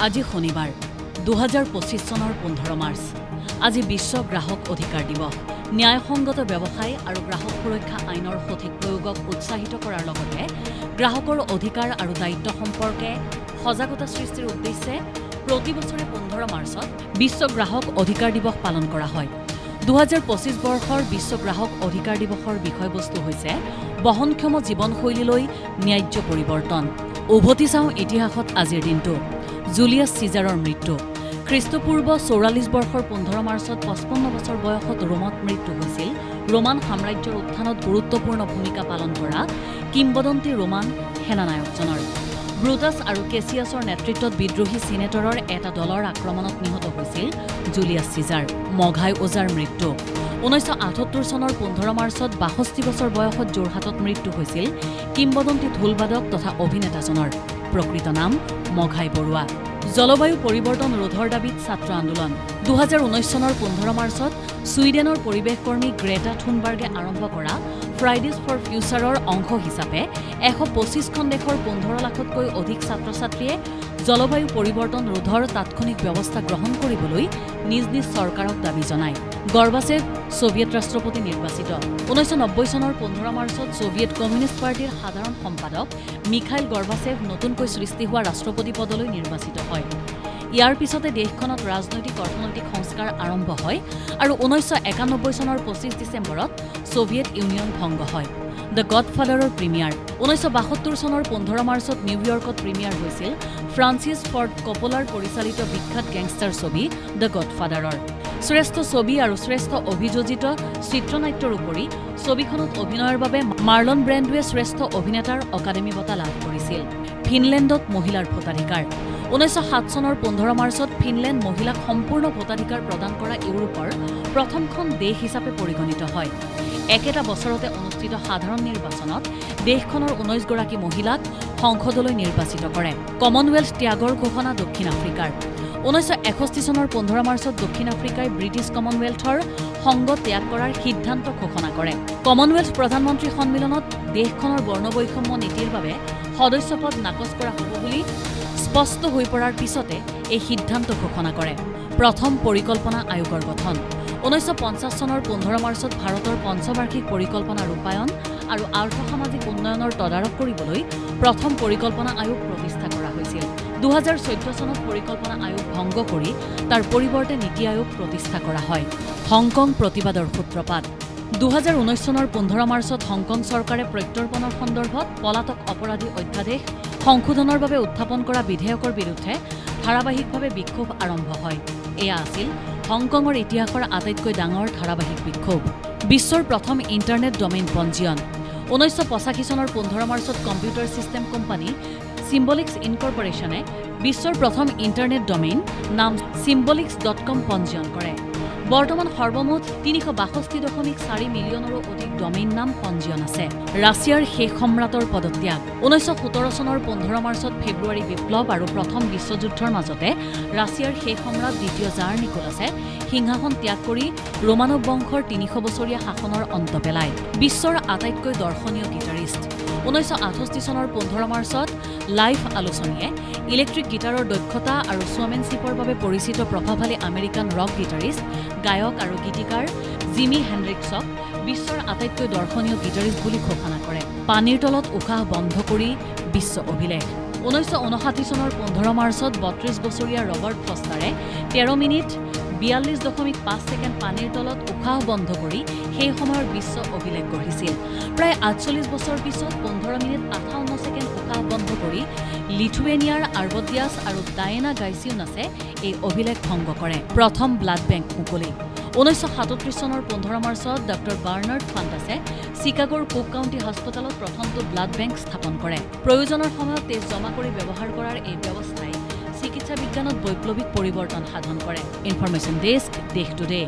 আজি শনিবাৰ 2025 চনৰ 15 মাৰ্চ। আজি বিশ্ব গ্ৰাহক অধিকাৰ দিৱস। ন্যায়সংগত ব্যৱসায় আৰু গ্ৰাহক সুৰক্ষা আইনৰ সঠিক প্ৰয়োগক উৎসাহিত কৰাৰ লগতে গ্ৰাহকৰ অধিকাৰ আৰু দায়িত্ব সম্পৰ্কে সজাগতা সৃষ্টিৰ উদ্দেশ্যে প্ৰতি বছৰে 15 মাৰ্চত বিশ্ব গ্ৰাহক অধিকাৰ দিৱস পালন কৰা হয়। 2025 বৰ্ষৰ বিশ্ব গ্ৰাহক অধিকাৰ দিৱসৰ বিষয়বস্তু হৈছে বহনক্ষম জীৱনশৈলীলৈ ন্যায্য পৰিৱৰ্তন। উভতি চাওঁ ইতিহাসত আজিৰ দিনটো। জুলিয়াছ চিজাৰৰ মৃত্যু। খ্ৰীষ্টপূৰ্ব 44 বৰ্ষৰ 15 মাৰ্চত 55 বছৰ বয়সত ৰোমত মৃত্যু হৈছিল ৰোমান সাম্ৰাজ্যৰ উত্থানত গুৰুত্বপূৰ্ণ ভূমিকা পালন কৰা কিংবদন্তি ৰোমান সেনানায়কজনৰ। ব্ৰুটাছ আৰু কেছিয়াছৰ নেতৃত্বত বিদ্ৰোহী চিনেটৰৰ এটা দলৰ আক্ৰমণত নিহত হৈছিল জুলিয়াছ চিজাৰ। মঘাই ওজাৰ মৃত্যু। 1978 চনৰ 15 মাৰ্চত 62 বছৰ বয়সত যোৰহাটত মৃত্যু হৈছিল কিংবদন্তি ঢোলবাদক তথা অভিনেতাজনৰ। প্ৰকৃত নাম মঘাই বৰুৱা। জলবায়ু পৰিৱৰ্তন ৰোধৰ দাবীত ছাত্ৰ আন্দোলন। 2019 চনৰ 15 মাৰ্চত ছুইডেনৰ পৰিৱেশকৰ্মী গ্ৰেটা থুনবাৰ্গে আৰম্ভ কৰা ফ্ৰাইডেজ ফৰ ফিউচাৰৰ অংশ হিচাপে 125খন দেশৰ 15 লাখতকৈ অধিক ছাত্ৰ ছাত্ৰীয়ে জলবায়ু পৰিৱৰ্তন ৰোধৰ তাৎক্ষণিক ব্যৱস্থা গ্ৰহণ কৰিবলৈ নিজ নিজ চৰকাৰক দাবী জনায়। গৰ্বাচেভ ছোভিয়েট ৰাষ্ট্ৰপতি নিৰ্বাচিত। 1990 চনৰ 15 মাৰ্চত ছোভিয়েট কমিউনিষ্ট পাৰ্টীৰ সাধাৰণ সম্পাদক মিখাইল গৰ্বাচেভ নতুনকৈ সৃষ্টি হোৱা ৰাষ্ট্ৰপতি পদলৈ নিৰ্বাচিত হয়। ইয়াৰ পিছতে দেশখনত ৰাজনৈতিক অৰ্থনৈতিক সংস্কাৰ আৰম্ভ হয় আৰু 1991 চনৰ 25 ডিচেম্বৰত ছোভিয়েট ইউনিয়ন ভংগ হয়। The গডফাদাৰৰ premier. 1972 চনৰ 15 মাৰ্চত নিউয়ৰ্কত প্ৰিমিয়াৰ হৈছিল ফ্ৰান্সিছ ফৰ্ড কপোলাৰ পৰিচালিত বিখ্যাত গেংষ্টাৰ ছবি দ্য গডফাদাৰৰ। শ্ৰেষ্ঠ ছবি আৰু শ্ৰেষ্ঠ অভিযোজিত চিত্ৰনাট্যৰ উপৰি ছবিখনত অভিনয়ৰ বাবে মাৰ্লন ব্ৰেণ্ডোৱে শ্ৰেষ্ঠ অভিনেতাৰ অকাডেমী বঁটা লাভ কৰিছিল। ফিনলেণ্ডত মহিলাৰ ভোটাধিকাৰ। 1907 চনৰ 15 মাৰ্চত ফিনলেণ্ড মহিলাক সম্পূৰ্ণ ভোটাধিকাৰ প্ৰদান কৰা ইউৰোপৰ প্ৰথমখন দেশ হিচাপে পৰিগণিত হয়। একেটা বছৰতে অনুষ্ঠিত সাধাৰণ নিৰ্বাচনত দেশখনৰ 19 গৰাকী মহিলাক সংসদলৈ নিৰ্বাচিত কৰে। কমনৱেলথ ত্যাগৰ ঘোষণা দক্ষিণ আফ্ৰিকাৰ। 1961 চনৰ 15 মাৰ্চত দক্ষিণ আফ্ৰিকাই ব্ৰিটিছ কমনৱেলথৰ সংগ ত্যাগ কৰাৰ সিদ্ধান্ত ঘোষণা কৰে। কমনৱেলথ প্ৰধানমন্ত্ৰী সন্মিলনত দেশখনৰ বৰ্ণবৈষম্য নীতিৰ বাবে সদস্যপদ নাকচ কৰা হ'ব বুলি স্পষ্ট হৈ পৰাৰ পিছতে এই সিদ্ধান্ত ঘোষণা কৰে। প্ৰথম পৰিকল্পনা আয়োগৰ গঠন। 1950 চনৰ 15 মাৰ্চত ভাৰতৰ পঞ্চবাৰ্ষিক পৰিকল্পনা ৰূপায়ণ আৰু আৰ্থ-সামাজিক উন্নয়নৰ তদাৰক কৰিবলৈ প্ৰথম পৰিকল্পনা আয়োগ প্ৰতিষ্ঠা কৰা হৈছিল। 2014 চনত পৰিকল্পনা আয়োগ ভংগ কৰি তাৰ পৰিৱৰ্তে নীতি আয়োগ প্ৰতিষ্ঠা কৰা হয়। হংকং প্ৰতিবাদৰ সূত্ৰপাত। 2019 চনৰ 15 মাৰ্চত হংকং চৰকাৰে প্ৰত্যৰ্পণৰ সন্দৰ্ভত পলাতক অপৰাধী অধ্যাদেশ সংশোধনৰ বাবে উত্থাপন কৰা বিধেয়কৰ বিৰুদ্ধে ধাৰাবাহিকভাৱে বিক্ষোভ আৰম্ভ হয়। এয়া আছিল হংকঙৰ ইতিহাসৰ আটাইতকৈ ডাঙৰ ধাৰাবাহিক বিক্ষোভ। বিশ্বৰ প্ৰথম ইণ্টাৰনেট ডমেইন পঞ্জীয়ন। 1985 চনৰ 15 মাৰ্চত কম্পিউটাৰ ছিষ্টেম কোম্পানী চিম্বলিক্স ইনকৰ্পৰেশ্যনে বিশ্বৰ প্ৰথম ইণ্টাৰনেট ডমেইন নাম symbolics.com পঞ্জীয়ন কৰে। বৰ্তমান সৰ্বমুঠ 362.4 মিলিয়নৰো অধিক ডমেইন নাম পঞ্জীয়ন আছে। ৰাছিয়াৰ শেষ সম্ৰাটৰ পদত্যাগ। 1917 চনৰ 15 মাৰ্চত ফেব্ৰুৱাৰী বিপ্লৱ আৰু প্ৰথম বিশ্বযুদ্ধৰ মাজতে ৰাছিয়াৰ শেষ সম্ৰাট দ্বিতীয় জাৰ নিকোলাছে সিংহাসন ত্যাগ কৰি ৰোমানভ বংশৰ 300 বছৰীয়া শাসনৰ অন্ত পেলায়। বিশ্বৰ আটাইতকৈ দৰ্শনীয় গীটাৰিষ্ট। 1968 চনৰ 15 মাৰ্চত লাইভ আলোচনীয়ে ইলেক্ট্ৰিক গীটাৰৰ দক্ষতা আৰু শ্ব'মেনশ্বিপৰ বাবে পৰিচিত প্ৰভাৱশালী আমেৰিকান ৰক গীটাৰিষ্ট গায়ক আৰু গীতিকাৰ জিমি হেণ্ড্ৰিক্সক বিশ্বৰ আটাইতকৈ দৰ্শনীয় গীটাৰিষ্ট বুলি ঘোষণা কৰে। পানীৰ তলত উশাহ বন্ধ কৰি বিশ্ব অভিলেখ। 1959 চনৰ 15 মাৰ্চত 32 বছৰীয়া ৰবাৰ্ট ফষ্টাৰে 13 মিনিট 42.5 ছেকেণ্ড পানীৰ তলত উশাহ বন্ধ কৰি সেই সময়ৰ বিশ্ব অভিলেখ গঢ়িছিল। প্ৰায় 48 বছৰ পিছত 15 মিনিট 58 ছেকেণ্ড উশাহ বন্ধ কৰি লিথুৱেনিয়াৰ আৰ্বডিয়াছ আৰু ডায়েনা গাইচিউনাছে এই অভিলেখ ভংগ কৰে। প্ৰথম ব্লাড বেংক মুকলি। 1937 চনৰ 15 মাৰ্চত ডক্টৰ বাৰ্নাৰ্ড ফাণ্টাছে চিকাগোৰ কুক কাউণ্টি হাস্পতালত প্ৰথমটো ব্লাড বেংক স্থাপন কৰে। প্ৰয়োজনৰ সময়ত তেজ জমা কৰি ব্যৱহাৰ কৰাৰ এই ব্যৱস্থাই চিকিৎসা বিজ্ঞানত বৈপ্লৱিক পৰিৱৰ্তন সাধন কৰে। ইনফৰমেশ্যন ডেস্ক, দেশ টুডে।